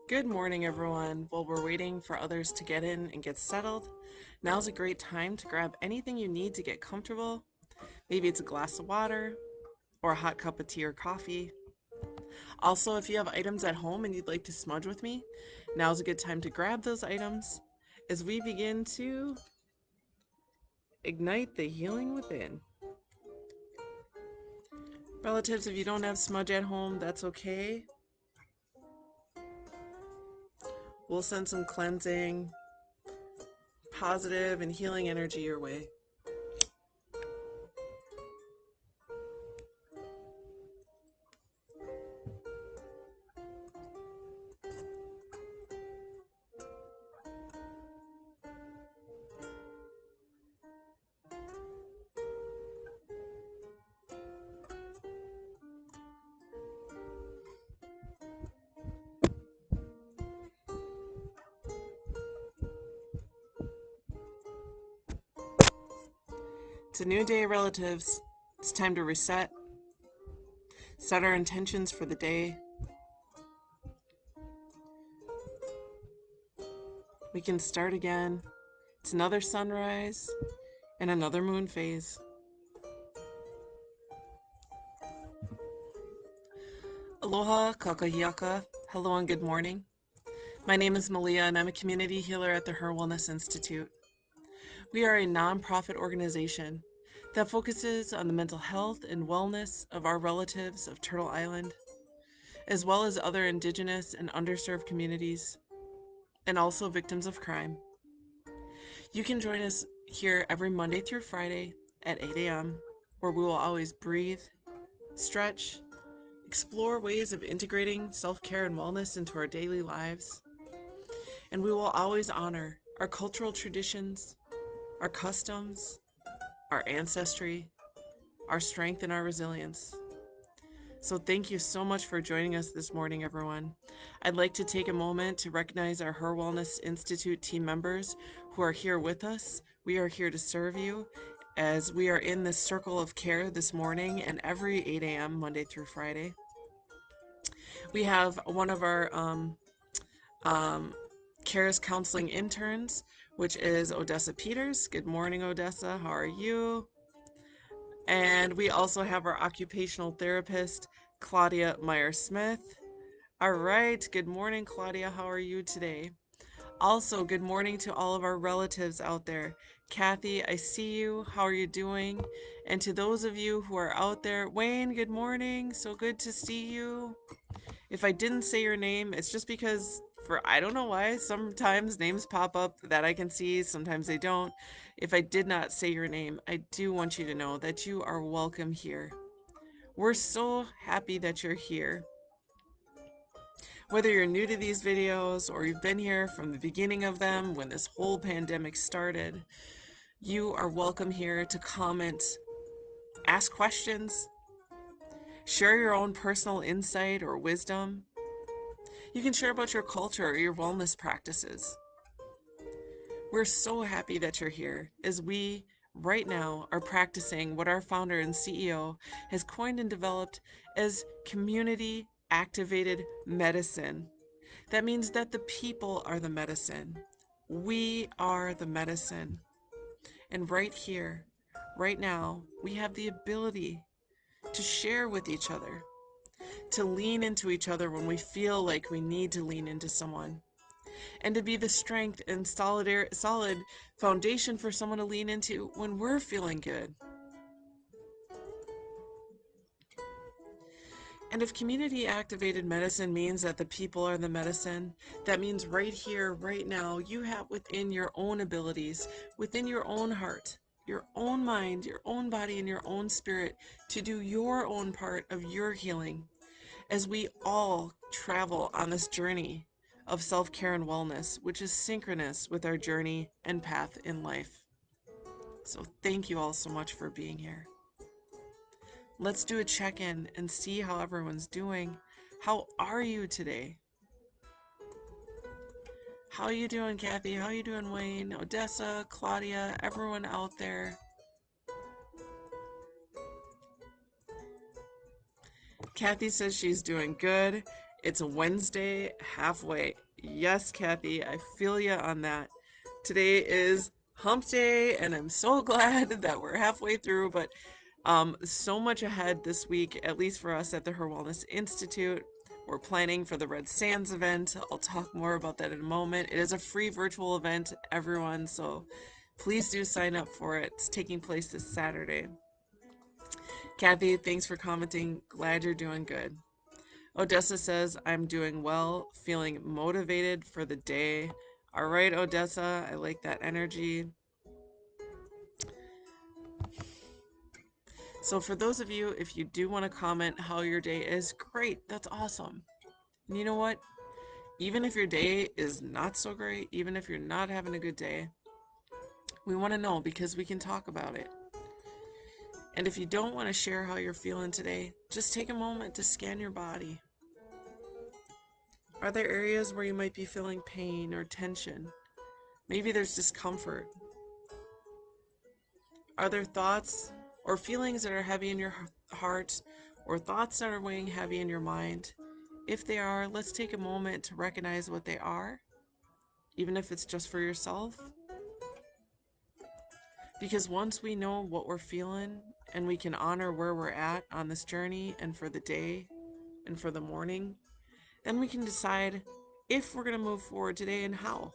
Good morning, everyone. While we're waiting for others to get in and get settled, now's a great time to grab anything you need to get comfortable. Maybe it's a glass of water or a hot cup of tea or coffee. Also, if you have items at home and you'd like to smudge with me, now's a good time to grab those items as we begin to ignite the healing within. Relatives, if you don't have smudge at home, that's okay. We'll send some cleansing, positive, and healing energy your way. It's a new day, relatives. It's time to reset, set our intentions for the day. We can start again. It's another sunrise and another moon phase. Aloha, kakahiaka. Hello and good morning. My name is Malia and I'm a community healer at the HIR Wellness Institute. We are a nonprofit organization that focuses on the mental health and wellness of our relatives of Turtle Island, as well as other Indigenous and underserved communities, and also victims of crime. You can join us here every Monday through Friday at 8 a.m., where we will always breathe, stretch, explore ways of integrating self-care and wellness into our daily lives, and we will always honor our cultural traditions, our customs, our ancestry, our strength, and our resilience. So thank you so much for joining us this morning, everyone. I'd like to take a moment to recognize our HIR Wellness Institute team members who are here with us. We are here to serve you as we are in this circle of care this morning and every 8 a.m. Monday through Friday. We have one of our CARES counseling interns, which is Odessa Peters. Good morning, Odessa. How are you? And we also have our occupational therapist, Claudia Meyer-Smith. All right. Good morning, Claudia. How are you today? Also, good morning to all of our relatives out there. Kathy, I see you. How are you doing? And to those of you who are out there, Wayne, good morning. So good to see you. If I didn't say your name, it's just because I don't know why, sometimes names pop up that I can see, sometimes they don't. If I did not say your name, I do want you to know that you are welcome here. We're so happy that you're here. Whether you're new to these videos or you've been here from the beginning of them when this whole pandemic started, you are welcome here to comment, ask questions, share your own personal insight or wisdom. You can share about your culture or your wellness practices. We're so happy that you're here as we, right now, are practicing what our founder and CEO has coined and developed as community activated medicine. That means that the people are the medicine. We are the medicine. And right here, right now, we have the ability to share with each other, to lean into each other when we feel like we need to lean into someone, and to be the strength and solid foundation for someone to lean into when we're feeling good. And if community activated medicine means that the people are the medicine, that means right here, right now, you have within your own abilities, within your own heart, your own mind, your own body, and your own spirit to do your own part of your healing as we all travel on this journey of self-care and wellness, which is synchronous with our journey and path in life. So thank you all so much for being here. Let's do a check-in and see how everyone's doing. How are you today? How are you doing, Kathy? How are you doing, Wayne, Odessa, Claudia, everyone out there? Kathy says she's doing good. It's a Wednesday halfway. Yes, Kathy, I feel you on that. Today is hump day, and I'm so glad that we're halfway through, but so much ahead this week, at least for us at the HIR Wellness Institute. We're planning for the Red Sands event. I'll talk more about that in a moment. It is a free virtual event, everyone, so please do sign up for it. It's taking place this Saturday. Kathy, thanks for commenting. Glad you're doing good. Odessa says, I'm doing well, feeling motivated for the day. All right, Odessa, I like that energy. So for those of you, if you do want to comment how your day is, great, that's awesome. And you know what? Even if your day is not so great, even if you're not having a good day, we want to know because we can talk about it. And if you don't want to share how you're feeling today, just take a moment to scan your body. Are there areas where you might be feeling pain or tension? Maybe there's discomfort. Are there thoughts or feelings that are heavy in your heart or thoughts that are weighing heavy in your mind? If they are, let's take a moment to recognize what they are, even if it's just for yourself. Because once we know what we're feeling and we can honor where we're at on this journey and for the day and for the morning, then we can decide if we're going to move forward today and how.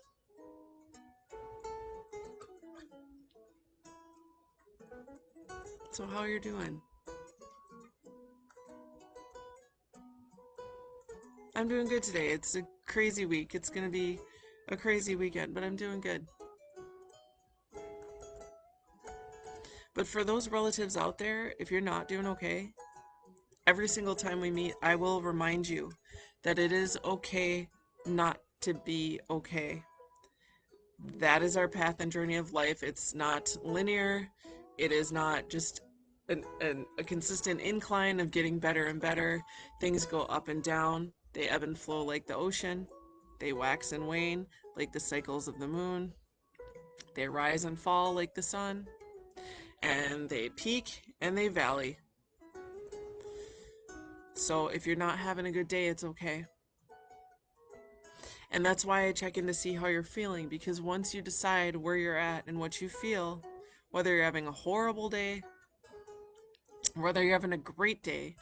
So how are you doing? I'm doing good today. It's a crazy week. It's going to be a crazy weekend, but I'm doing good. But for those relatives out there, if you're not doing okay, every single time we meet, I will remind you that it is okay not to be okay. That is our path and journey of life. It's not linear. It is not just a consistent incline of getting better and better. Things go up and down. They ebb and flow like the ocean. They wax and wane like the cycles of the moon. They rise and fall like the sun. And they peak and they valley. So if you're not having a good day, it's okay. And that's why I check in to see how you're feeling, because once you decide where you're at and what you feel, whether you're having a horrible day, whether you're having a great day,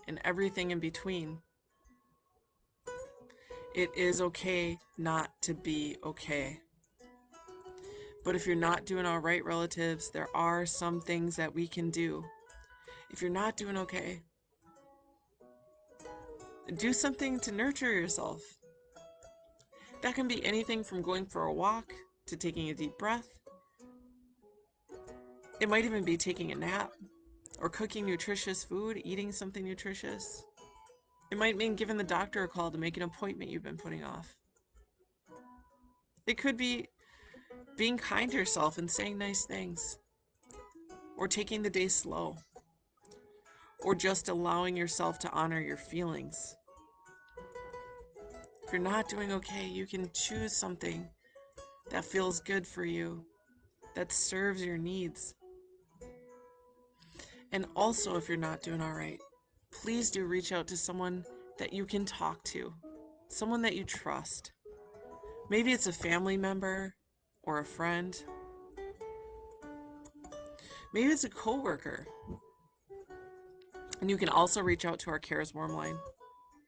and everything in between, it is okay not to be okay. But if you're not doing all right, relatives, there are some things that we can do. If you're not doing okay, do something to nurture yourself. That can be anything from going for a walk to taking a deep breath. It might even be taking a nap or cooking nutritious food, eating something nutritious. It might mean giving the doctor a call to make an appointment you've been putting off. It could be being kind to yourself and saying nice things, or taking the day slow, or just allowing yourself to honor your feelings. If you're not doing okay, you can choose something that feels good for you, that serves your needs. And also, if you're not doing all right, please do reach out to someone that you can talk to, someone that you trust. Maybe it's a family member or a friend. Maybe it's a coworker. And you can also reach out to our Cares Warm line.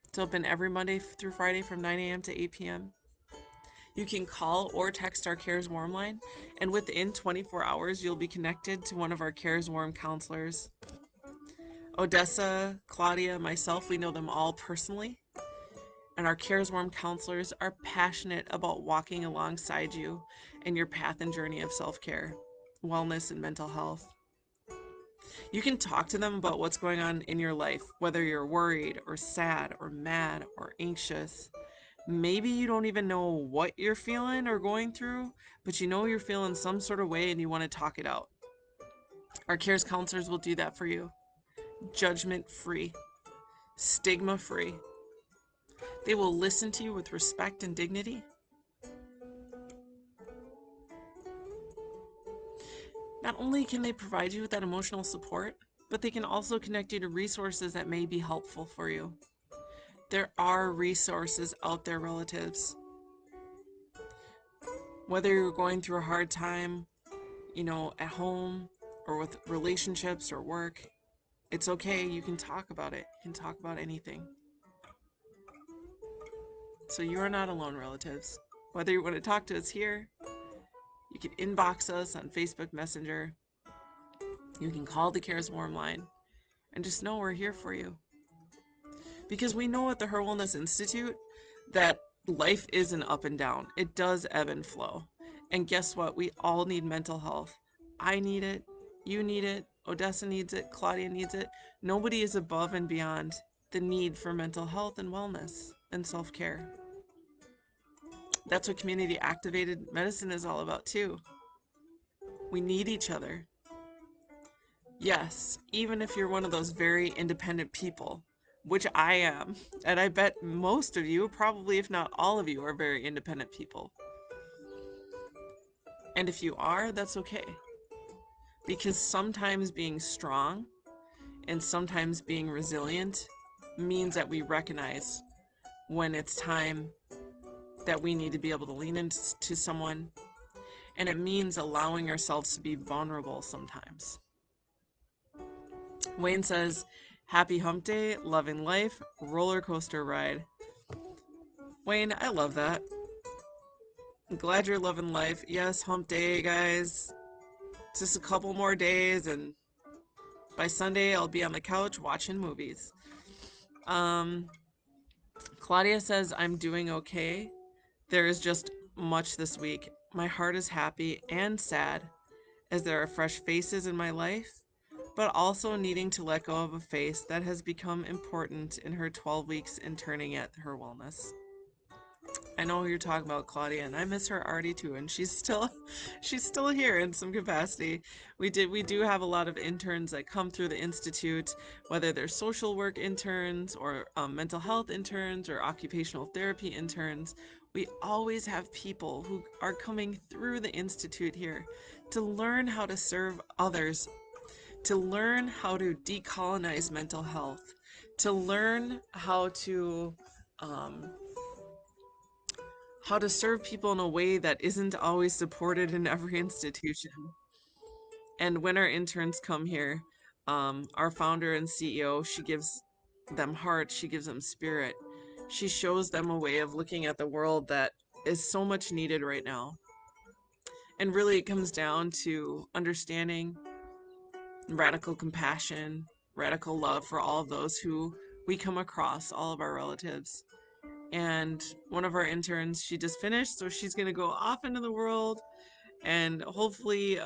It's open every Monday through Friday from 9 a.m. to 8 p.m. You can call or text our Cares Warm line, and within 24 hours, you'll be connected to one of our Cares Warm counselors. Odessa, Claudia, myself, we know them all personally. And our Cares Warm counselors are passionate about walking alongside you in your path and journey of self-care, wellness, and mental health. You can talk to them about what's going on in your life, whether you're worried or sad or mad or anxious. Maybe you don't even know what you're feeling or going through, but you know you're feeling some sort of way and you want to talk it out. Our Cares counselors will do that for you. Judgment-free, stigma-free. They will listen to you with respect and dignity. Not only can they provide you with that emotional support, but they can also connect you to resources that may be helpful for you. There are resources out there, relatives. Whether you're going through a hard time, at home or with relationships or work, it's okay. You can talk about it. You can talk about anything. So you are not alone, relatives. Whether you want to talk to us here, you can inbox us on Facebook Messenger. You can call the Cares Warm line and just know we're here for you. Because we know at the HIR Wellness Institute that life is an up and down. It does ebb and flow. And guess what? We all need mental health. I need it. You need it. Odessa needs it. Claudia needs it. Nobody is above and beyond the need for mental health and wellness and self-care. That's what community activated medicine is all about too. We need each other. Yes, even if you're one of those very independent people, which I am, and I bet most of you, probably if not all of you, are very independent people. And if you are, that's okay. Because sometimes being strong and sometimes being resilient means that we recognize when it's time that we need to be able to lean into someone. And it means allowing ourselves to be vulnerable sometimes. Wayne says, happy hump day, loving life, roller coaster ride. Wayne, I love that. I'm glad you're loving life. Yes, hump day, guys. Just a couple more days, and by Sunday, I'll be on the couch watching movies. Claudia says, I'm doing okay. There is just much this week. My heart is happy and sad as there are fresh faces in my life, but also needing to let go of a face that has become important in her 12 weeks interning at HIR Wellness. I know who you're talking about, Claudia, and I miss her already too, and she's still here in some capacity. We do have a lot of interns that come through the institute, whether they're social work interns or mental health interns or occupational therapy interns. We always have people who are coming through the institute here to learn how to serve others, to learn how to decolonize mental health, to learn um, how to serve people in a way that isn't always supported in every institution. And when our interns come here, our founder and CEO, she gives them heart, she gives them spirit. She shows them a way of looking at the world that is so much needed right now. And really, it comes down to understanding radical compassion, radical love for all of those who we come across, all of our relatives. And one of our interns, she just finished, so she's going to go off into the world, and hopefully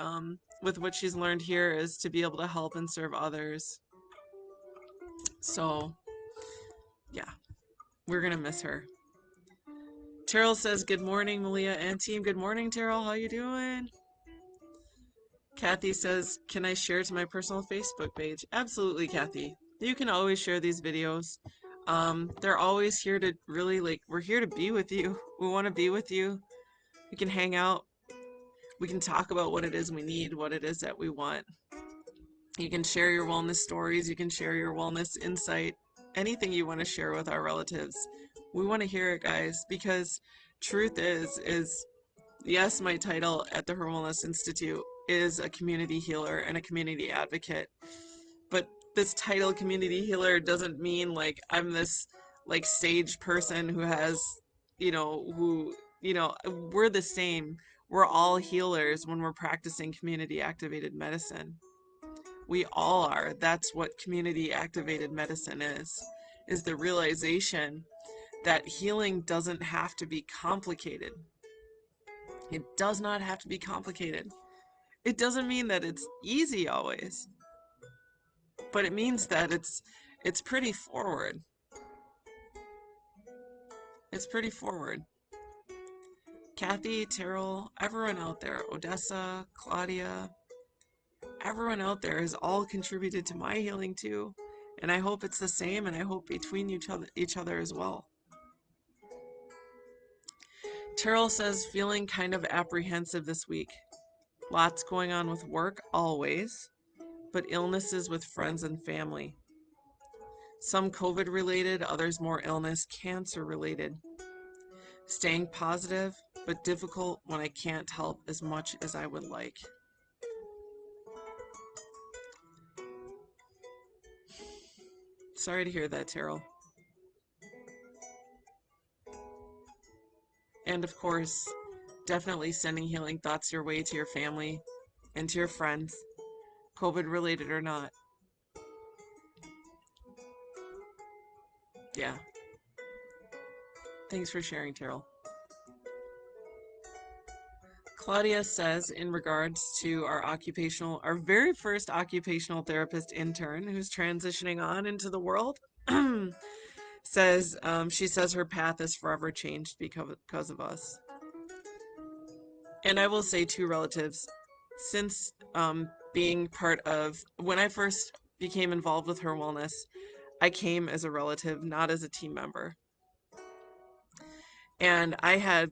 with what she's learned here is to be able to help and serve others. So yeah, we're going to miss her. Terrell says, good morning, Malia and team. Good morning, Terrell. How you doing? Kathy says, can I share to my personal Facebook page? Absolutely, Kathy. You can always share these videos. They're always here to really, we're here to be with you. We want to be with you. We can hang out. We can talk about what it is we need, what it is that we want. You can share your wellness stories. You can share your wellness insight. Anything you want to share with our relatives. We want to hear it, guys, because truth is yes, my title at the HIR Wellness Institute is a community healer and a community advocate. But this title, community healer, doesn't mean like I'm this like sage person who has, we're the same. We're all healers when we're practicing community activated medicine. We all are. That's what community activated medicine is the realization that healing doesn't have to be complicated. It does not have to be complicated. It doesn't mean that it's easy always, but it means that it's pretty forward. It's pretty forward. Kathy, Terrell, everyone out there, Odessa, Claudia, everyone out there has all contributed to my healing too. And I hope it's the same, and I hope between each other as well. Terrell says, feeling kind of apprehensive this week. Lots going on with work, always, but illnesses with friends and family. Some COVID related, others more illness, cancer related. Staying positive, but difficult when I can't help as much as I would like. Sorry to hear that, Terrell. And of course, definitely sending healing thoughts your way to your family and to your friends, COVID related or not. Yeah. Thanks for sharing, Terrell. Claudia says, in regards to our very first occupational therapist intern who's transitioning on into the world, she says her path is forever changed because of us. And I will say, two relatives, since being part of, when I first became involved with HIR Wellness, I came as a relative, not as a team member. And I had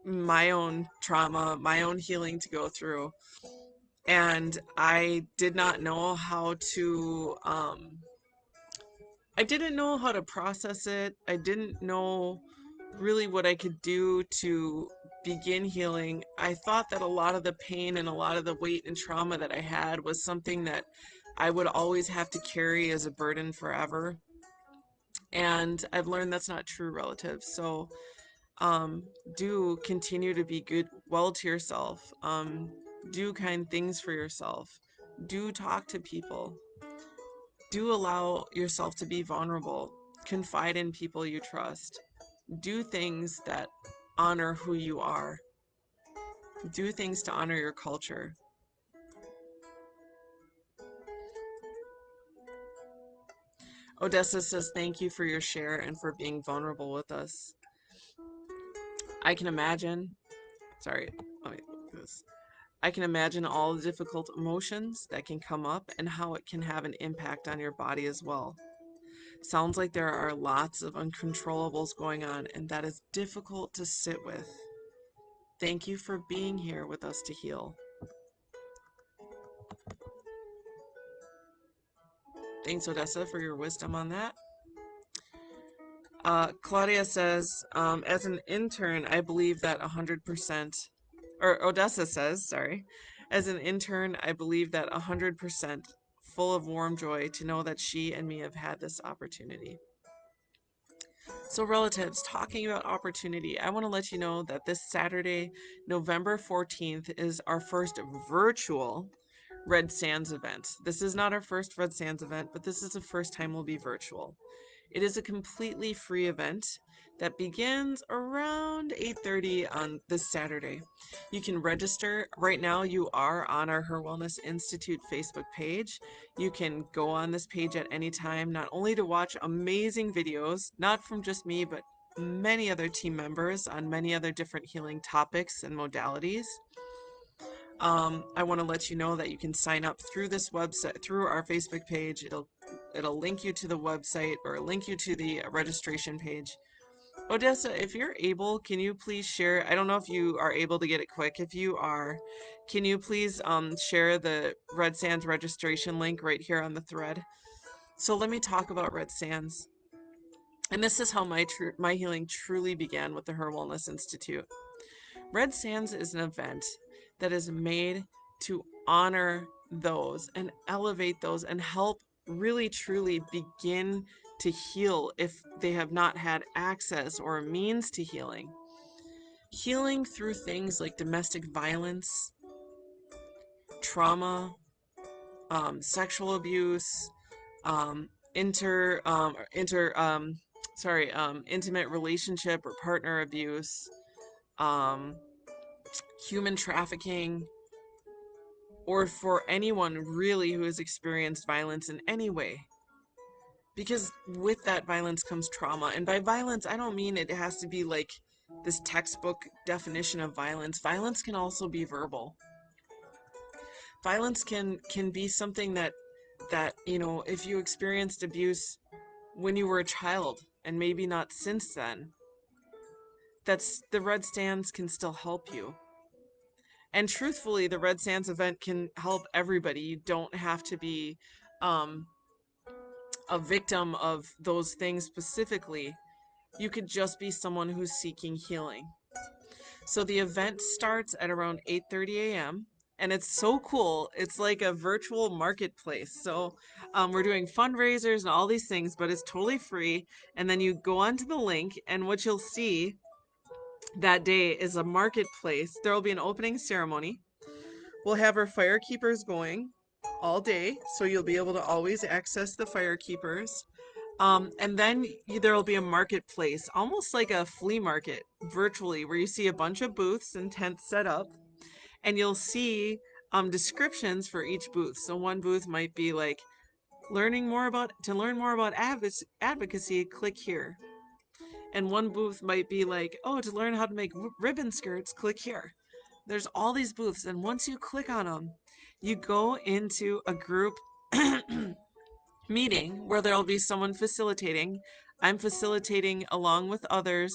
my own trauma, my own healing to go through. And I did not know how to, I didn't know how to process it. I didn't know really what I could do to begin healing. I thought that a lot of the pain and a lot of the weight and trauma that I had was something that I would always have to carry as a burden forever. And I've learned that's not true, relatives. So um, do continue to be good, well to yourself. Do kind things for yourself. Do talk to people. Do allow yourself to be vulnerable. Confide in people you trust. Do things that honor who you are. Do things to honor your culture. Odessa says, thank you for your share and for being vulnerable with us. I can imagine, sorry, let me look at this. I can imagine all the difficult emotions that can come up and how it can have an impact on your body as well. Sounds like there are lots of uncontrollables going on, and that is difficult to sit with. Thank you for being here with us to heal. Thanks, Odessa, for your wisdom on that. Claudia says, as an intern, I believe that 100%, or Odessa says, sorry, as an intern, I believe that 100% full of warm joy to know that she and me have had this opportunity. So, relatives, talking about opportunity, I want to let you know that this Saturday, November 14th, is our first virtual Red Sands event. This is not our first Red Sands event, but this is the first time we'll be virtual. It is a completely free event that begins around 8:30 on this Saturday. You can register. Right now, you are on our HIR Wellness Institute Facebook page. You can go on this page at any time, not only to watch amazing videos, not from just me, but many other team members on many other different healing topics and modalities. I want to let you know that you can sign up through this website, through our Facebook page. It'll link you to the website or link you to the registration page. Odessa, if you're able, can you please share? I don't know if you are able to get it quick. If you are, can you please share the Red Sands registration link right here on the thread? So let me talk about Red Sands. And this is how my healing truly began with the HIR Wellness Institute. Red Sands is an event that is made to honor those and elevate those and help really truly begin to heal if they have not had access or a means to healing. Healing through things like domestic violence, trauma, sexual abuse, um, inter, inter, intimate relationship or partner abuse, um, human trafficking, or for anyone really who has experienced violence in any way. Because with that violence comes trauma. And by violence, I don't mean it has to be like this textbook definition of violence. Violence can also be verbal. Violence can be something that, if you experienced abuse when you were a child and maybe not since then, that's the Red Sands can still help you. And truthfully, the Red Sands event can help everybody. You don't have to be a victim of those things specifically. You could just be someone who's seeking healing. So the event starts at around 8:30 a.m. and it's so cool. It's like a virtual marketplace. So we're doing fundraisers and all these things, but it's totally free. And then you go onto the link, and what you'll see that day is a marketplace. There will be an opening ceremony. We'll have our fire keepers going all day, so you'll be able to always access the fire keepers. And then there will be a marketplace, almost like a flea market virtually, where you see a bunch of booths and tents set up, and you'll see descriptions for each booth. So one booth might be like, to learn more about advocacy, click here. And one booth might be like, oh, to learn how to make ribbon skirts, click here. There's all these booths, and once you click on them, you go into a group meeting where there'll be someone facilitating. I'm facilitating along with others,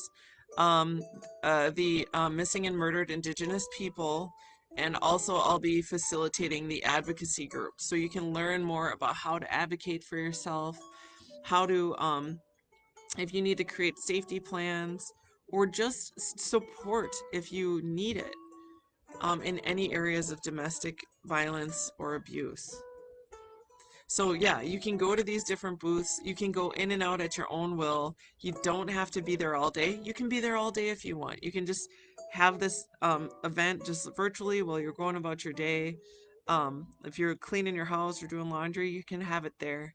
um, the missing and murdered Indigenous people, and also I'll be facilitating the advocacy group. So you can learn more about how to advocate for yourself, how to, if you need to create safety plans, or just support if you need it, in any areas of domestic violence or abuse. So yeah, you can go to these different booths. You can go in and out at your own will. You don't have to be there all day. You can be there all day if you want. You can just have this event just virtually while you're going about your day. If you're cleaning your house or doing laundry, you can have it there.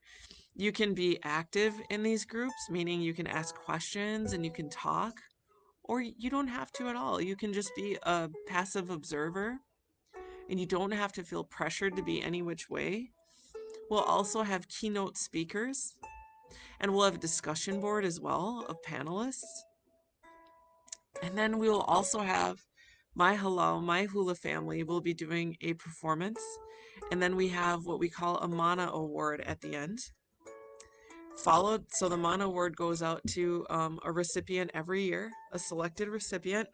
You can be active in these groups, meaning you can ask questions and you can talk, or you don't have to at all. You can just be a passive observer, and you don't have to feel pressured to be any which way. We'll also have keynote speakers, and we'll have a discussion board as well of panelists. And then we will also have my hula family will be doing a performance. And then we have what we call a Mana Award at the end. So the Mana Award goes out to a recipient every year, a selected recipient.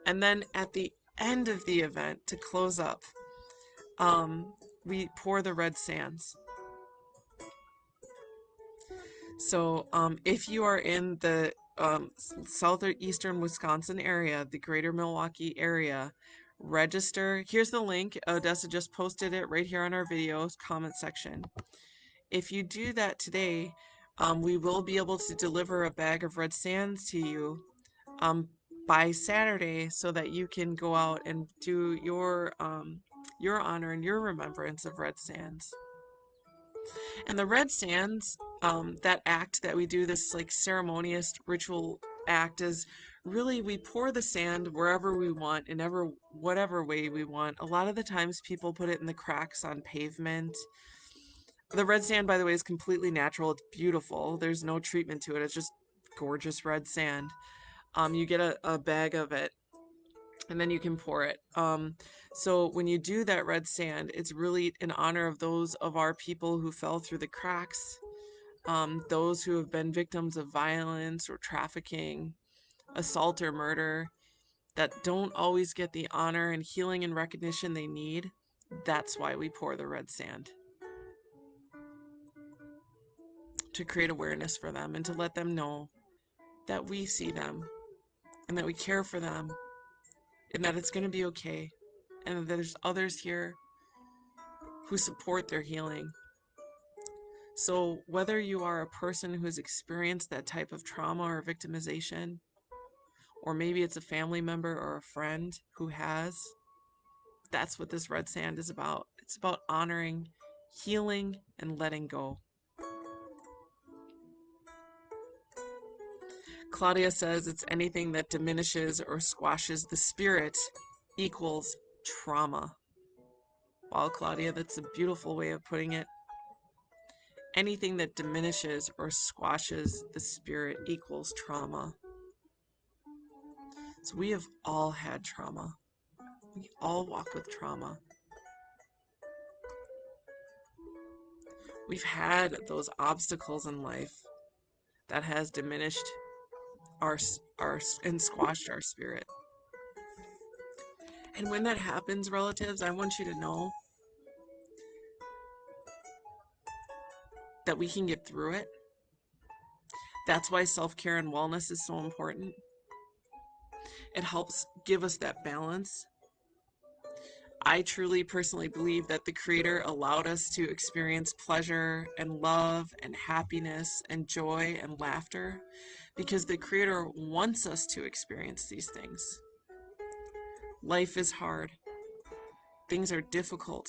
And then at the end of the event, to close up, we pour the red sands. So if you are in the southeastern Wisconsin area, the greater Milwaukee area, register. Here's the link. Odessa just posted it right here on our videos comment section. If you do that today, we will be able to deliver a bag of red sands to you by Saturday, so that you can go out and do your honor and your remembrance of red sands. And the red sands, that act that we do, this like ceremonious ritual act, is really we pour the sand wherever we want, in whatever way we want. A lot of the times people put it in the cracks on pavement. The red sand, by the way, is completely natural. It's beautiful. There's no treatment to it. It's just gorgeous red sand. You get a bag of it, and then you can pour it. So when you do that red sand, it's really in honor of those of our people who fell through the cracks, those who have been victims of violence or trafficking, assault or murder, that don't always get the honor and healing and recognition they need. That's why we pour the red sand, to create awareness for them and to let them know that we see them and that we care for them and that it's going to be okay, and that there's others here who support their healing. So whether you are a person who's experienced that type of trauma or victimization, or maybe it's a family member or a friend who has, that's what this red sand is about. It's about honoring, healing, and letting go. Claudia says it's anything that diminishes or squashes the spirit equals trauma. Wow, Claudia, that's a beautiful way of putting it. Anything that diminishes or squashes the spirit equals trauma. So we have all had trauma. We all walk with trauma. We've had those obstacles in life that has diminished our and squashed our spirit. And when that happens, relatives, I want you to know that we can get through it. That's why self-care and wellness is so important. It helps give us that balance. I truly personally believe that the Creator allowed us to experience pleasure and love and happiness and joy and laughter because the Creator wants us to experience these things. Life is hard, things are difficult,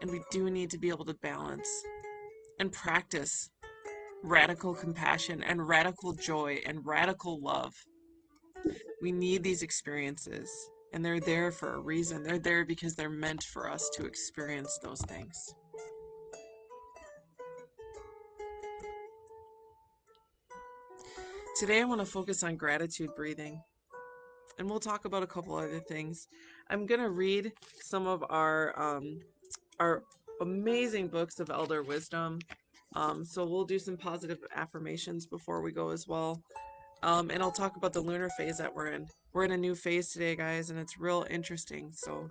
and we do need to be able to balance and practice radical compassion and radical joy and radical love. We need these experiences, and they're there for a reason. They're there because they're meant for us to experience those things. Today, I want to focus on gratitude breathing, and we'll talk about a couple other things. I'm going to read some of our amazing books of elder wisdom. So we'll do some positive affirmations before we go as well. And I'll talk about the lunar phase that we're in. We're in a new phase today, guys, and it's real interesting. So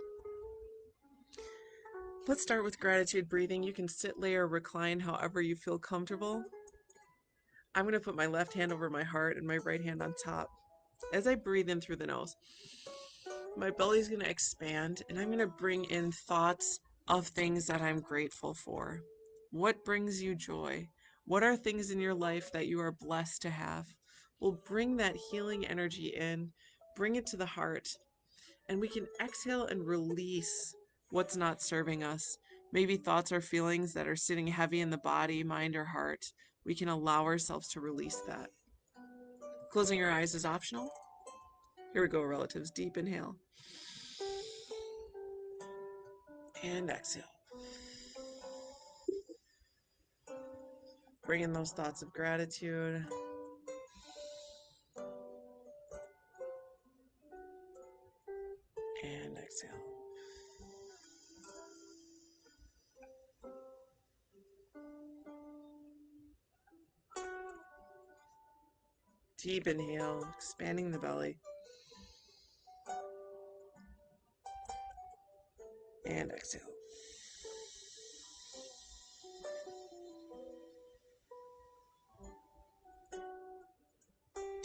let's start with gratitude breathing. You can sit, lay, or recline however you feel comfortable. I'm going to put my left hand over my heart and my right hand on top. As I breathe in through the nose, my belly's going to expand, and I'm going to bring in thoughts of things that I'm grateful for. What brings you joy? What are things in your life that you are blessed to have? We'll bring that healing energy in, bring it to the heart, and we can exhale and release what's not serving us. Maybe thoughts or feelings that are sitting heavy in the body, mind, or heart. We can allow ourselves to release that. Closing your eyes is optional. Here we go, relatives. Deep inhale. And exhale. Bring in those thoughts of gratitude. And exhale. Deep inhale, expanding the belly. And exhale.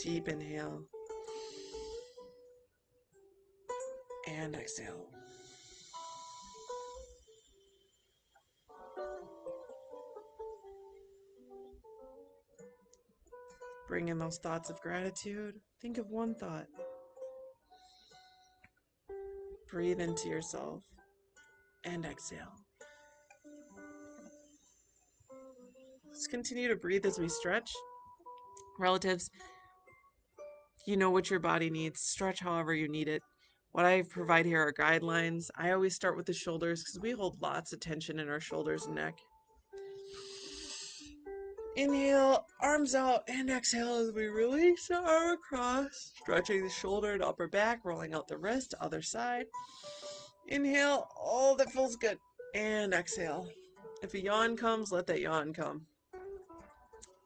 Deep inhale. And exhale. Bring in those thoughts of gratitude. Think of one thought. Breathe into yourself. And exhale. Let's continue to breathe as we stretch. Relatives, you know what your body needs. Stretch however you need it. What I provide here are guidelines. I always start with the shoulders because we hold lots of tension in our shoulders and neck. Inhale, arms out, and exhale as we release the arm across. Stretching the shoulder and upper back, rolling out the wrist, other side. Inhale, oh, that feels good. And exhale. If a yawn comes, let that yawn come.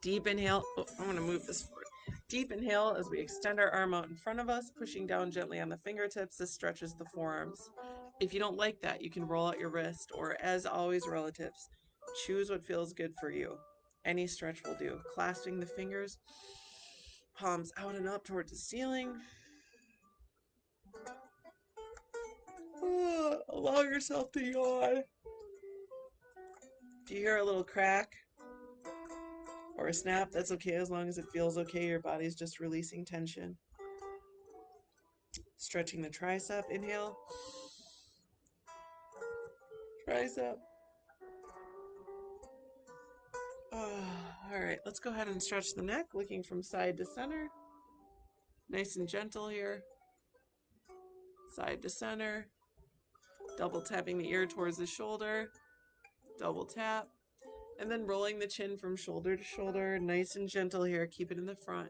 Deep inhale. Oh, I'm going to move this forward. Deep inhale as we extend our arm out in front of us, pushing down gently on the fingertips. This stretches the forearms. If you don't like that, you can roll out your wrist, or as always, relatives, choose what feels good for you. Any stretch will do. Clasping the fingers, palms out and up towards the ceiling. Allow yourself to yawn. If you hear a little crack or a snap, that's okay as long as it feels okay. Your body's just releasing tension. Stretching the tricep. Inhale. Tricep. All right, let's go ahead and stretch the neck, looking from side to center. Nice and gentle here. Side to center. Double tapping the ear towards the shoulder. Double tap. And then rolling the chin from shoulder to shoulder. Nice and gentle here. Keep it in the front.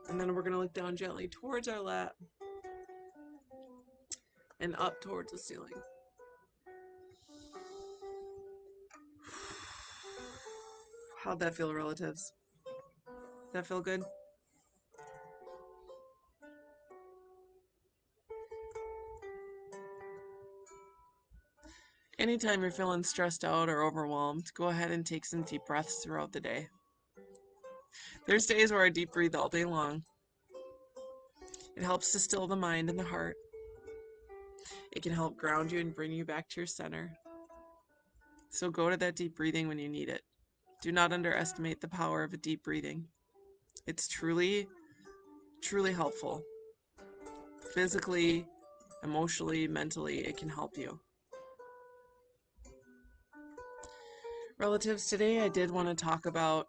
And then we're going to look down gently towards our lap. And up towards the ceiling. How'd that feel, relatives? Does that feel good? anytime you're feeling stressed out or overwhelmed, go ahead and take some deep breaths throughout the day. There's days where I deep breathe all day long. It helps to still the mind and the heart. It can help ground you and bring you back to your center. So go to that deep breathing when you need it. Do not underestimate the power of a deep breathing. It's truly, truly helpful. Physically, emotionally, mentally, it can help you. Relatives, today I did want to talk about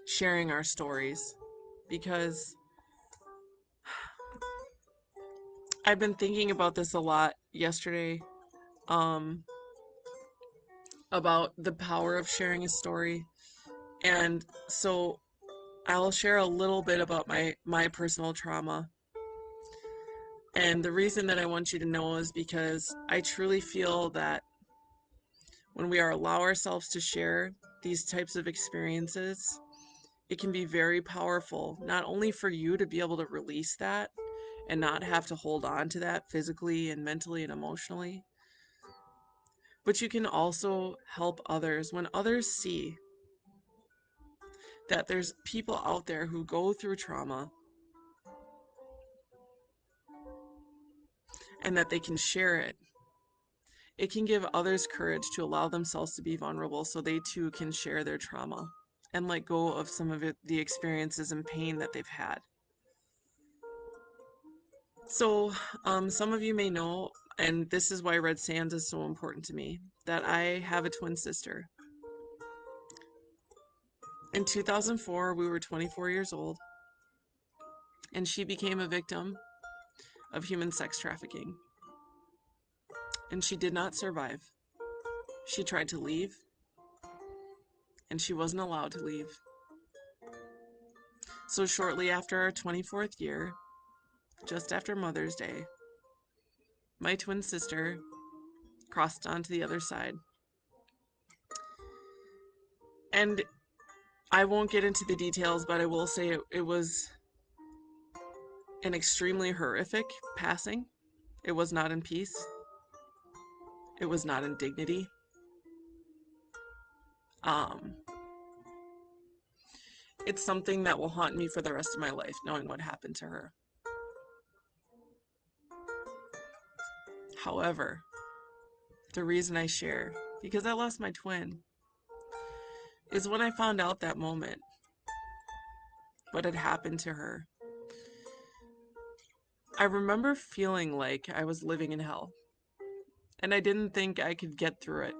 sharing our stories, because I've been thinking about this a lot yesterday, about the power of sharing a story. And so I'll share a little bit about my personal trauma. And the reason that I want you to know is because I truly feel that when we allow ourselves to share these types of experiences, it can be very powerful, not only for you to be able to release that and not have to hold on to that physically and mentally and emotionally, but you can also help others. When others see that there's people out there who go through trauma and that they can share it, it can give others courage to allow themselves to be vulnerable so they too can share their trauma and let go of some of the experiences and pain that they've had. So, some of you may know, and this is why Red Sands is so important to me, that I have a twin sister. In 2004, we were 24 years old, and she became a victim of human sex trafficking. And she did not survive. She tried to leave, and she wasn't allowed to leave. So, shortly after our 24th year, just after Mother's Day, my twin sister crossed onto the other side. And I won't get into the details, but I will say it was an extremely horrific passing. It was not in peace. It was not in dignity. Um, it's something that will haunt me for the rest of my life, knowing what happened to her. However, the reason I share, because I lost my twin, is when I found out that moment, what had happened to her, I remember feeling like I was living in hell. And I didn't think I could get through it.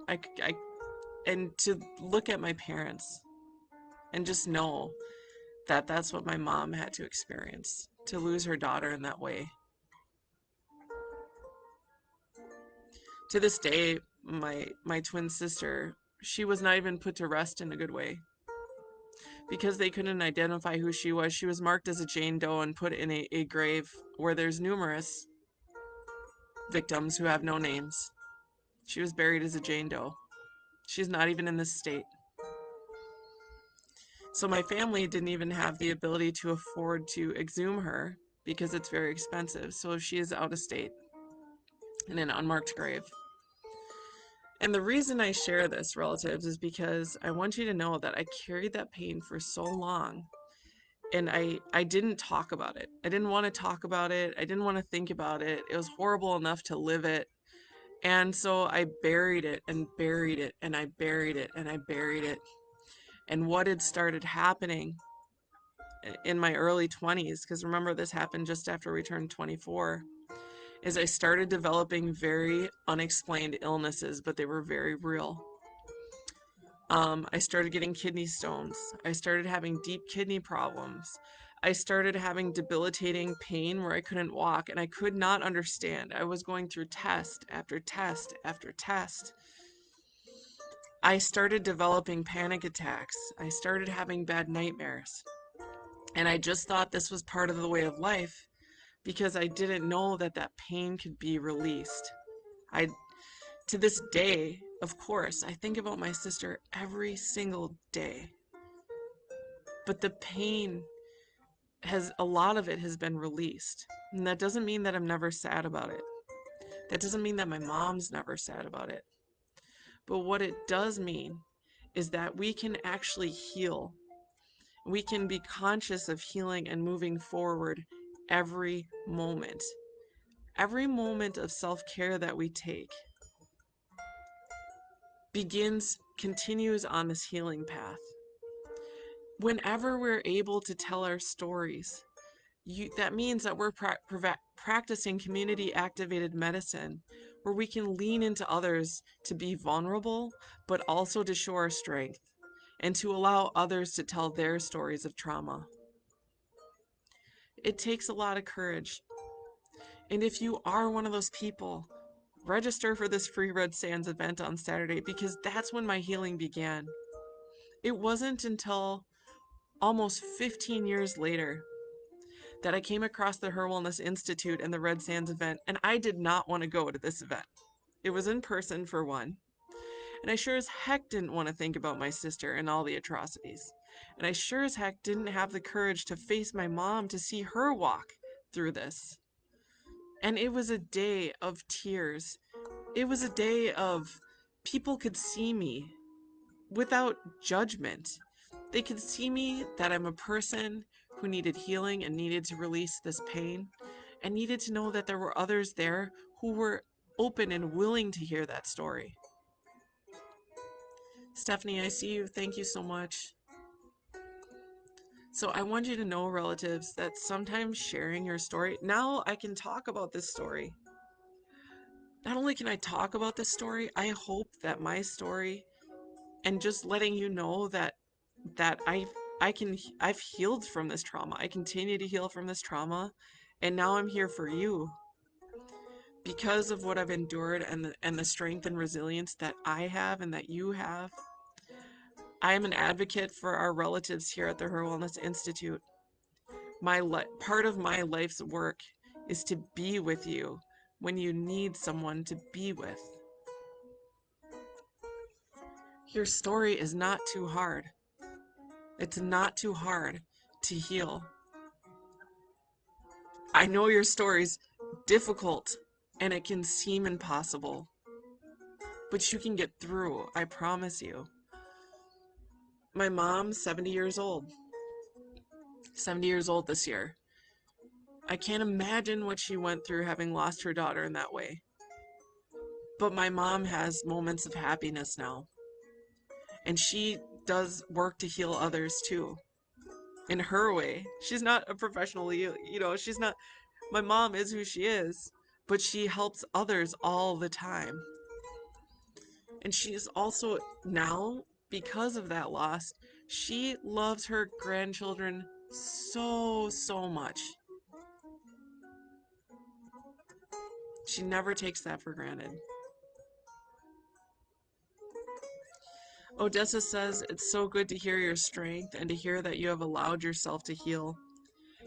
And to look at my parents and just know that that's what my mom had to experience, to lose her daughter in that way. To this day, my twin sister, she was not even put to rest in a good way. Because they couldn't identify who she was marked as a Jane Doe and put in a grave where there's numerous victims who have no names. She was buried as a Jane Doe. She's not even in this state. So my family didn't even have the ability to afford to exhume her because it's very expensive. So she is out of state in an unmarked grave. And the reason I share this, relatives, is because I want you to know that I carried that pain for so long, and I didn't talk about it. I didn't want to talk about it. I didn't want to think about it. It was horrible enough to live it. And so I buried it and buried it and I buried it and I buried it. And what had started happening in my early 20s, because remember this happened just after we turned 24, is I started developing very unexplained illnesses, but they were very real. I started getting kidney stones. I started having deep kidney problems. I started having debilitating pain where I couldn't walk, and I could not understand. I was going through test after test after test. I started developing panic attacks. I started having bad nightmares. And I just thought this was part of the way of life because I didn't know that that pain could be released. To this day, of course, I think about my sister every single day. But the pain a lot of it has been released. And that doesn't mean that I'm never sad about it. That doesn't mean that my mom's never sad about it. But what it does mean is that we can actually heal. We can be conscious of healing and moving forward every moment. Every moment of self care that we take continues on this healing path. Whenever we're able to tell our stories, that means that we're practicing community activated medicine, where we can lean into others to be vulnerable, but also to show our strength and to allow others to tell their stories of trauma. It takes a lot of courage. And if you are one of those people, register for this free Red Sands event on Saturday, because that's when my healing began. It wasn't until almost 15 years later that I came across the HIR Wellness Institute and the Red Sands event, and I did not want to go to this event. It was in person, for one, and I sure as heck didn't want to think about my sister and all the atrocities. And I sure as heck didn't have the courage to face my mom to see her walk through this. And it was a day of tears. It was a day of people could see me without judgment. They could see me that I'm a person who needed healing and needed to release this pain, and needed to know that there were others there who were open and willing to hear that story. Stephanie, I see you. Thank you so much. So I want you to know, relatives, that sometimes sharing your story, now I can talk about this story. Not only can I talk about this story, I hope that my story, and just letting you know that I've healed from this trauma. I continue to heal from this trauma, and now I'm here for you because of what I've endured, and the strength and resilience that I have and that you have. I am an advocate for our relatives here at the HIR Wellness Institute. Part of my life's work is to be with you when you need someone to be with. Your story is not too hard. It's not too hard to heal. I know your story's difficult and it can seem impossible, but you can get through, I promise you. My mom's 70 years old. 70 years old this year. I can't imagine what she went through having lost her daughter in that way. But my mom has moments of happiness now. And she does work to heal others too, in her way. She's not a professional, she's not, my mom is who she is, but she helps others all the time. And she's also now, because of that loss, she loves her grandchildren so, so much. She never takes that for granted. Odessa says, it's so good to hear your strength and to hear that you have allowed yourself to heal.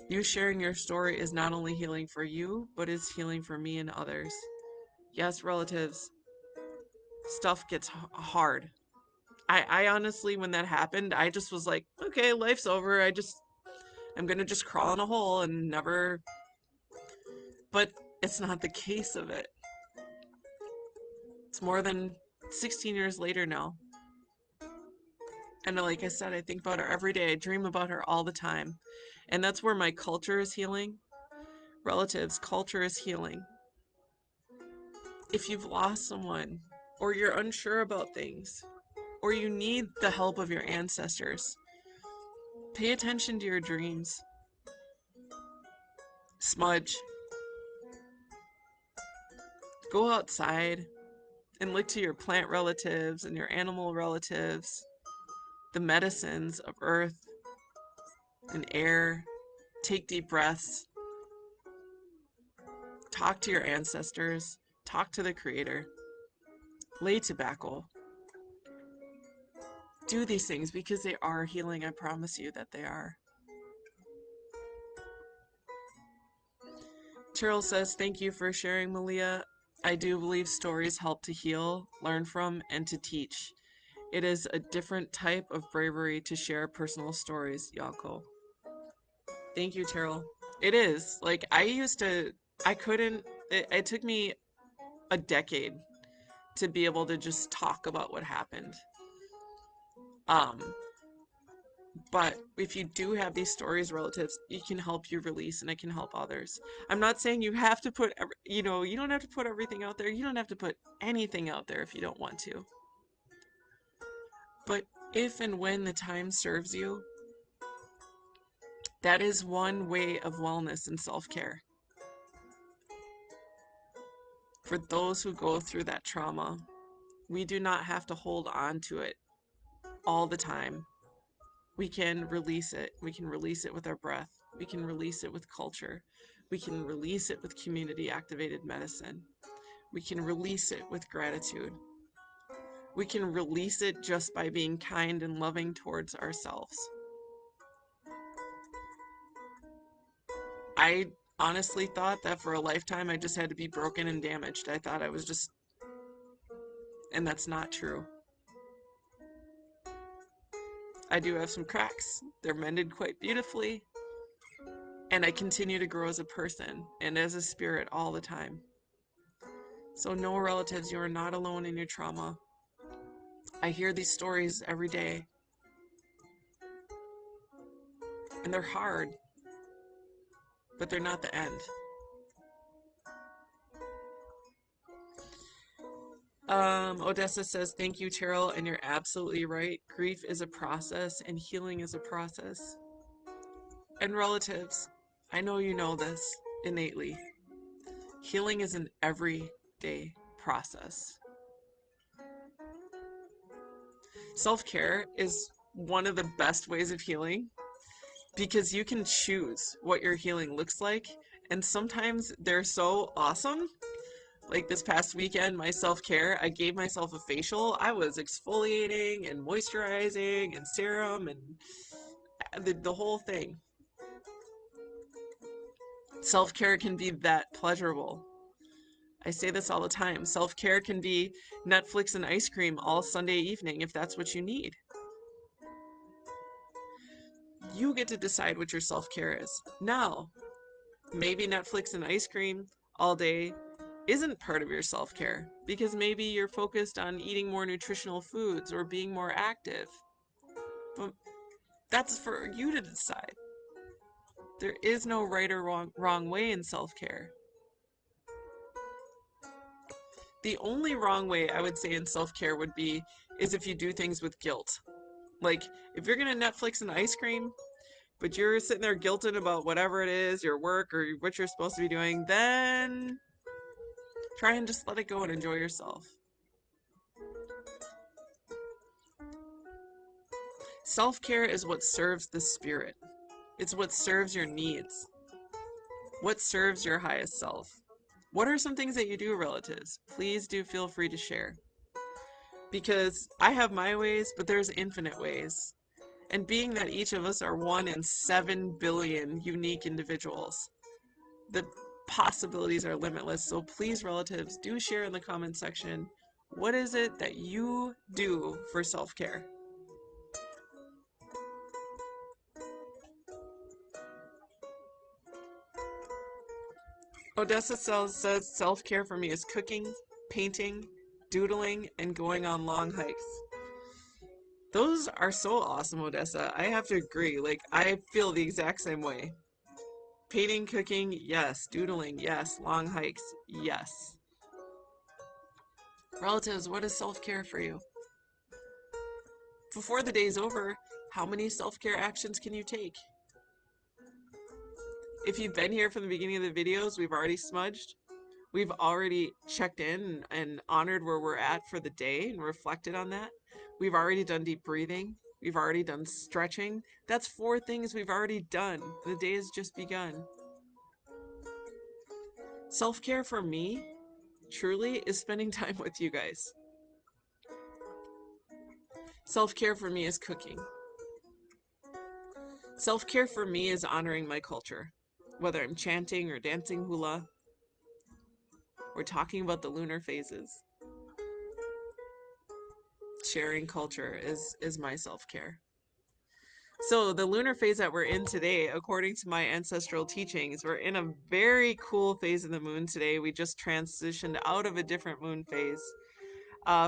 You sharing your story is not only healing for you, but is healing for me and others. Yes, relatives, stuff gets hard. I honestly, when that happened, I just was like, okay, life's over. I'm gonna just crawl in a hole and never. But it's not the case of it. It's more than 16 years later now. And like I said, I think about her every day. I dream about her all the time. And that's where my culture is healing. Relatives, culture is healing. If you've lost someone, or you're unsure about things, or you need the help of your ancestors, pay attention to your dreams. Smudge. Go outside and look to your plant relatives and your animal relatives, the medicines of earth and air. Take deep breaths. Talk to your ancestors. Talk to the Creator. Lay tobacco. Do these things because they are healing. I promise you that they are. Cheryl says, thank you for sharing, Malia. I do believe stories help to heal, learn from, and to teach. It is a different type of bravery to share personal stories, Yako. Thank you, Cheryl. It is. Like, I couldn't, it took me a decade to be able to just talk about what happened. Um, but if you do have these stories, relatives, it can help you release and it can help others. I'm not saying you have to put, you don't have to put everything out there. You don't have to put anything out there if you don't want to. But if and when the time serves you, that is one way of wellness and self-care. For those who go through that trauma, we do not have to hold on to it all the time. We can release it. We can release it with our breath. We can release it with culture. We can release it with community activated medicine. We can release it with gratitude. We can release it just by being kind and loving towards ourselves. I honestly thought that for a lifetime I just had to be broken and damaged. I thought I was just, and that's not true. I do have some cracks. They're mended quite beautifully. And I continue to grow as a person and as a spirit all the time. So no, relatives, you are not alone in your trauma. I hear these stories every day. And they're hard. But they're not the end. Odessa says, thank you, Cheryl, and you're absolutely right. Grief is a process and healing is a process. And relatives, I know you know this innately. Healing is an everyday process. Self-care is one of the best ways of healing because you can choose what your healing looks like. And sometimes they're so awesome. Like this past weekend, my self-care, I gave myself a facial. I was exfoliating and moisturizing and serum and the whole thing. Self-care can be that pleasurable. I say this all the time. Self-care can be Netflix and ice cream all Sunday evening if that's what you need. You get to decide what your self-care is. Now, maybe Netflix and ice cream all day isn't part of your self-care because maybe you're focused on eating more nutritional foods or being more active. But that's for you to decide. There is no right or wrong way in self-care. The only wrong way I would say in self-care would be is if you do things with guilt. Like if you're gonna Netflix and ice cream, but you're sitting there guilting about whatever it is, your work or what you're supposed to be doing, then try and just let it go and enjoy yourself. Self-care is what serves the spirit. It's what serves your needs. What serves your highest self. What are some things that you do, relatives? Please do feel free to share. Because I have my ways, but there's infinite ways. And being that each of us are 1 in 7 billion unique individuals, the possibilities are limitless. So please, relatives, do share in the comment section. What is it that you do for self-care? Odessa says self-care for me is cooking, painting, doodling, and going on long hikes. Those are so awesome, Odessa. I have to agree. Like, I feel the exact same way. Painting, cooking, yes. Doodling, yes. Long hikes, yes. Relatives, what is self-care for you? Before the day's over, how many self-care actions can you take? If you've been here from the beginning of the videos, we've already smudged. We've already checked in and honored where we're at for the day and reflected on that. We've already done deep breathing. We've already done stretching. That's 4 things we've already done. The day has just begun. Self-care for me, truly, is spending time with you guys. Self-care for me is cooking. Self-care for me is honoring my culture. Whether I'm chanting or dancing hula, or talking about the lunar phases. Sharing culture is my self-care. So the lunar phase that we're in today, according to my ancestral teachings, we're in a very cool phase of the moon today. We just transitioned out of a different moon phase.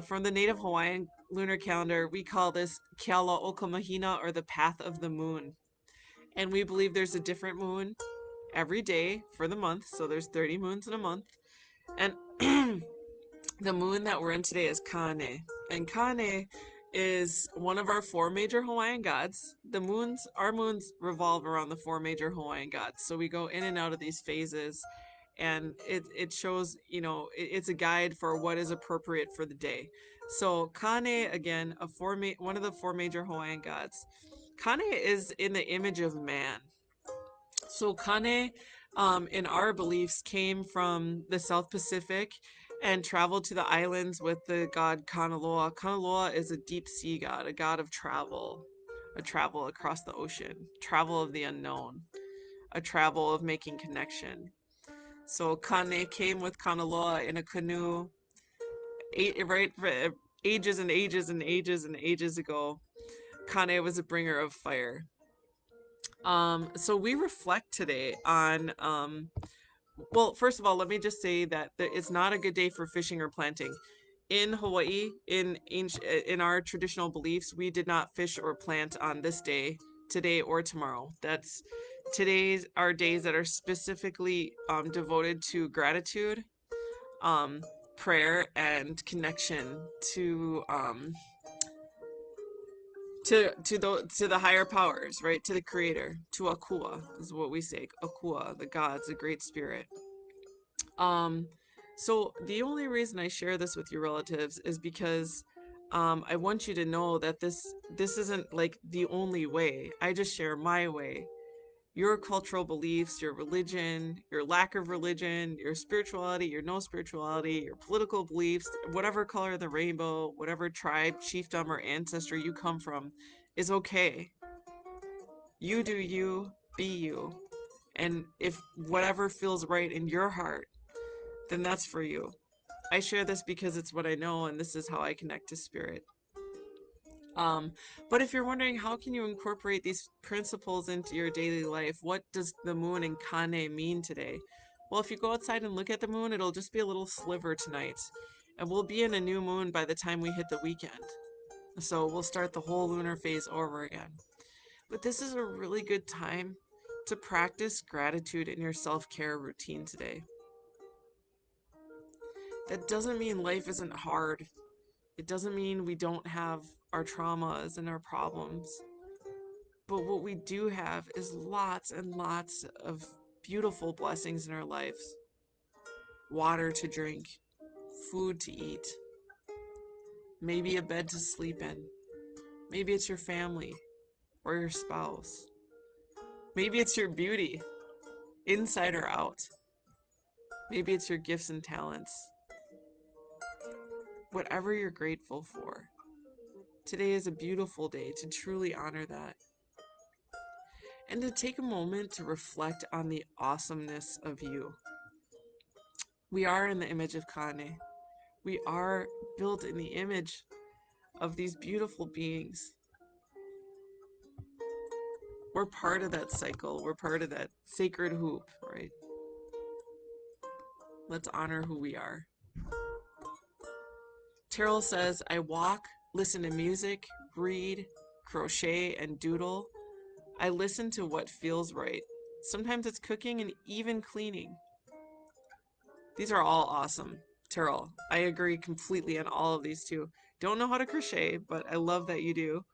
From the native Hawaiian lunar calendar, we call this Keala Okamahina, or the path of the moon. And we believe there's a different moon every day for the month. So there's 30 moons in a month. And the moon that we're in today is Kane. And Kane is one of our four major Hawaiian gods. Our moons revolve around the four major Hawaiian gods. So we go in and out of these phases, and it shows, it's a guide for what is appropriate for the day. So Kane, again, one of the four major Hawaiian gods. Kane is in the image of man. So Kane, in our beliefs, came from the South Pacific and traveled to the islands with the god Kanaloa. Kanaloa is a deep sea god, a god of travel, a travel across the ocean, travel of the unknown, a travel of making connection. So Kane came with Kanaloa in a canoe, right, ages and ages and ages and ages ago. Kane was a bringer of fire. So we reflect today on well, first of all, let me just say that it's not a good day for fishing or planting. In Hawaii, in our traditional beliefs, we did not fish or plant on this day, today or tomorrow. Today's are days that are specifically devoted to gratitude, um, prayer, and connection to the higher powers, right? To the creator, to Akua is what we say. Akua, the gods, the great spirit. Um, so the only reason I share this with your relatives is because I want you to know that this isn't like the only way. I just share my way. Your cultural beliefs, your religion, your lack of religion, your spirituality, your no spirituality, your political beliefs, whatever color of the rainbow, whatever tribe, chiefdom, or ancestry you come from, is okay. You do you, be you. And if whatever feels right in your heart, then that's for you. I share this because it's what I know, and this is how I connect to spirit. Um, but if you're wondering how can you incorporate these principles into your daily life, what does the moon and Kane mean today? Well, if you go outside and look at the moon, it'll just be a little sliver tonight. And we'll be in a new moon by the time we hit the weekend. So we'll start the whole lunar phase over again. But this is a really good time to practice gratitude in your self-care routine today. That doesn't mean life isn't hard. It doesn't mean we don't have our traumas and our problems. But what we do have is lots and lots of beautiful blessings in our lives. Water to drink, food to eat, maybe a bed to sleep in. Maybe it's your family or your spouse. Maybe it's your beauty, inside or out. Maybe it's your gifts and talents. Whatever you're grateful for. Today is a beautiful day to truly honor that. And to take a moment to reflect on the awesomeness of you. We are in the image of Kane. We are built in the image of these beautiful beings. We're part of that cycle. We're part of that sacred hoop, right? Let's honor who we are. Terrell says, I walk, listen to music, read, crochet, and doodle. I listen to what feels right. Sometimes it's cooking and even cleaning. These are all awesome, Terrell. I agree completely on all of these too. Don't know how to crochet, but I love that you do.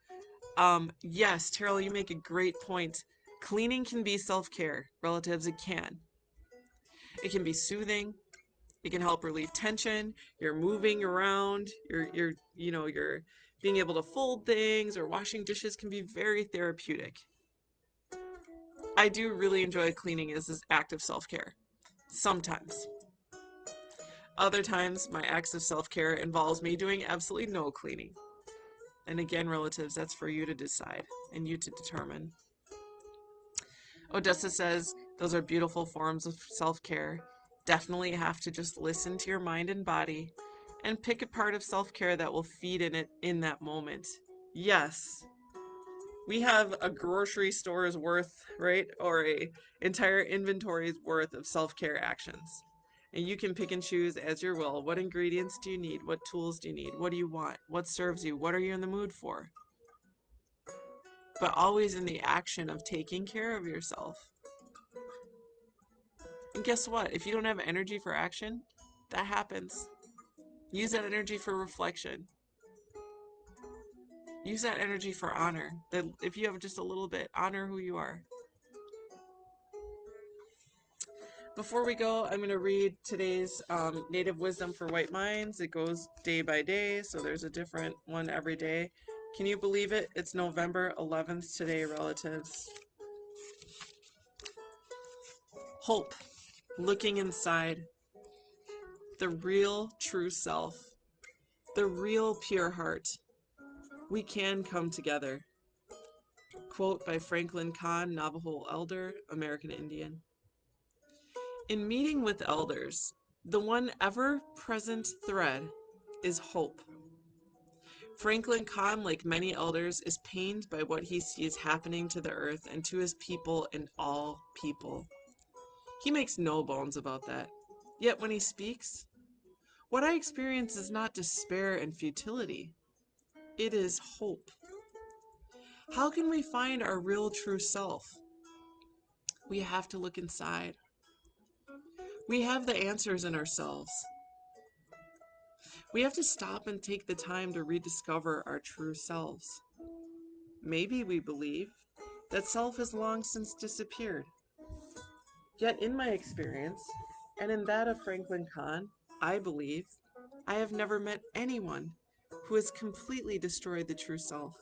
Yes, Terrell, you make a great point. Cleaning can be self-care, relatives. It can. It can be soothing. It can help relieve tension. You're moving around. You're being able to fold things or washing dishes can be very therapeutic. I do really enjoy cleaning as an act of self-care. Sometimes. Other times, my acts of self-care involves me doing absolutely no cleaning. And again, relatives, that's for you to decide and you to determine. Odessa says, those are beautiful forms of self-care. Definitely have to just listen to your mind and body and pick a part of self-care that will feed in it in that moment. Yes. We have a grocery store's worth, right? Or a entire inventory's worth of self-care actions. And you can pick and choose as your will. What ingredients do you need? What tools do you need? What do you want? What serves you? What are you in the mood for? But always in the action of taking care of yourself. And guess what? If you don't have energy for action, that happens. Use that energy for reflection. Use that energy for honor. That if you have just a little bit, honor who you are. Before we go, I'm going to read today's Native Wisdom for White Minds. It goes day by day, so there's a different one every day. Can you believe it? It's November 11th today, relatives. Hope, looking inside, the real true self, the real pure heart. We can come together. Quote by Franklin Kahn, Navajo elder, American Indian. In meeting with elders, the one ever-present thread is hope. Franklin Kahn, like many elders, is pained by what he sees happening to the earth and to his people and all people. He makes no bones about that. Yet when he speaks, what I experience is not despair and futility. It is hope. How can we find our real true self? We have to look inside. We have the answers in ourselves. We have to stop and take the time to rediscover our true selves. Maybe we believe that self has long since disappeared. Yet in my experience, and in that of Franklin Kahn, I believe I have never met anyone who has completely destroyed the true self.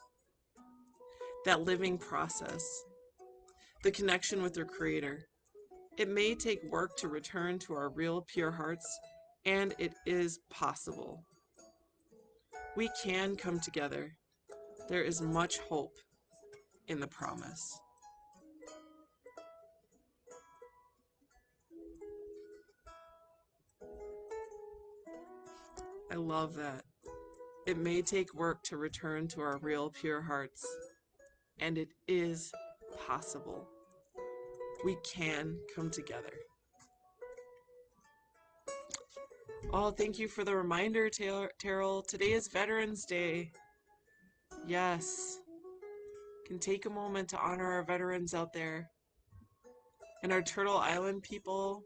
That living process, the connection with their creator. It may take work to return to our real pure hearts, and it is possible. We can come together. There is much hope in the promise. I love that. It may take work to return to our real pure hearts, and it is possible. We can come together. Oh, thank you for the reminder, Terrell. Today is Veterans Day. Yes. Can take a moment to honor our veterans out there. And our Turtle Island people,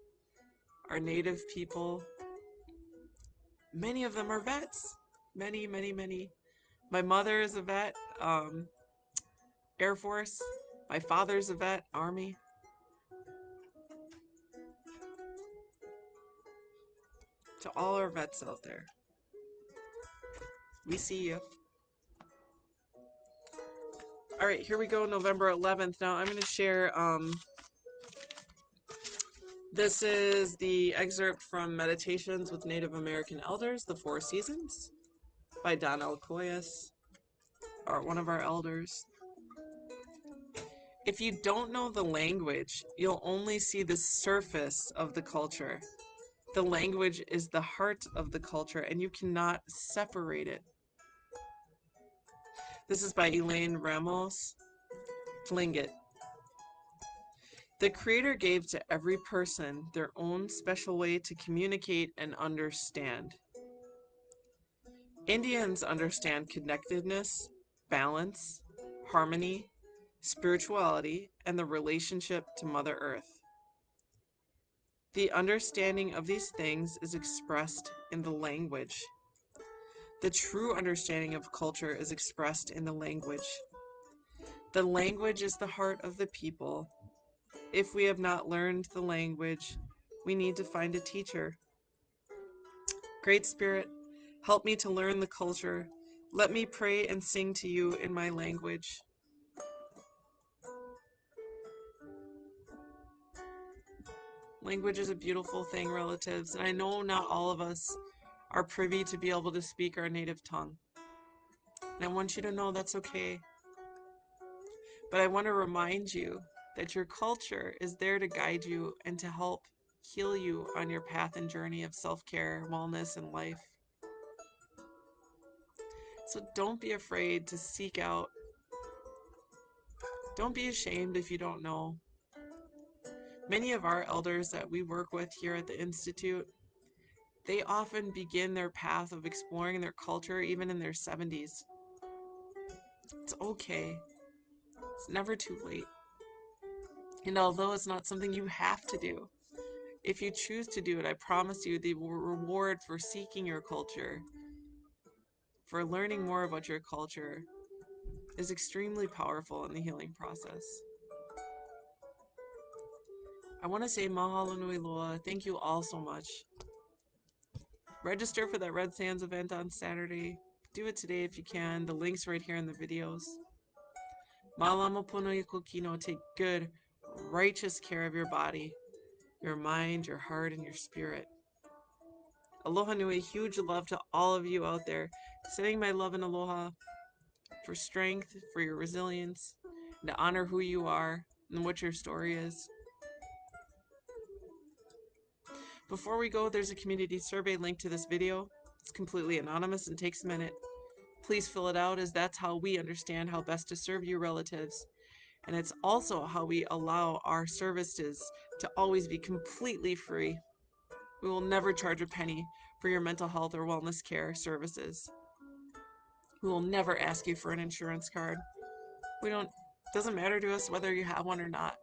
our native people. Many of them are vets. Many, many, many. My mother is a vet, Air Force. My father's a vet, Army. To all our vets out there, we see you. All right, here we go, November 11th. Now I'm going to share, this is the excerpt from Meditations with Native American Elders, The Four Seasons, by Don Alcoyas, or one of our elders. If you don't know the language, you'll only see the surface of the culture. The language is the heart of the culture, and you cannot separate it. This is by Elaine Ramos Tlingit. The Creator gave to every person their own special way to communicate and understand. Indians understand connectedness, balance, harmony, spirituality, and the relationship to Mother Earth. The understanding of these things is expressed in the language. The true understanding of culture is expressed in the language. The language is the heart of the people. If we have not learned the language, we need to find a teacher. Great Spirit, help me to learn the culture. Let me pray and sing to you in my language. Language is a beautiful thing, relatives, and I know not all of us are privy to be able to speak our native tongue. And I want you to know that's okay. But I want to remind you that your culture is there to guide you and to help heal you on your path and journey of self-care, wellness, and life. So don't be afraid to seek out Don't be ashamed if you don't know. Many of our elders that we work with here at the Institute, they often begin their path of exploring their culture even in their 70s. It's okay. It's never too late. And although it's not something you have to do, if you choose to do it, I promise you the reward for seeking your culture, for learning more about your culture, is extremely powerful in the healing process. I want to say mahalo nui loa. Thank you all so much. Register for that Red Sands event on Saturday. Do it today if you can. The link's right here in the videos. Malama pono i kokino. Take good, righteous care of your body, your mind, your heart, and your spirit. Aloha nui. Huge love to all of you out there. Sending my love and aloha for strength, for your resilience, and to honor who you are and what your story is. Before we go, there's a community survey linked to this video. It's completely anonymous and takes a minute. Please fill it out, as that's how we understand how best to serve you relatives. And it's also how we allow our services to always be completely free. We will never charge a penny for your mental health or wellness care services. We will never ask you for an insurance card. Doesn't matter to us whether you have one or not.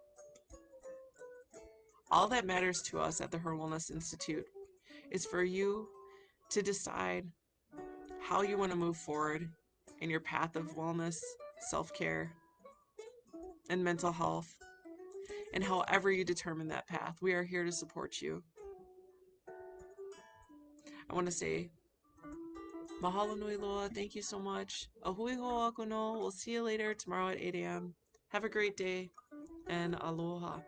All that matters to us at the HIR Wellness Institute is for you to decide how you want to move forward in your path of wellness, self-care, and mental health. And however you determine that path, we are here to support you. I want to say mahalo nui loa. Thank you so much. Ahui ho aku no. We'll see you later tomorrow at 8 a.m. Have a great day and aloha.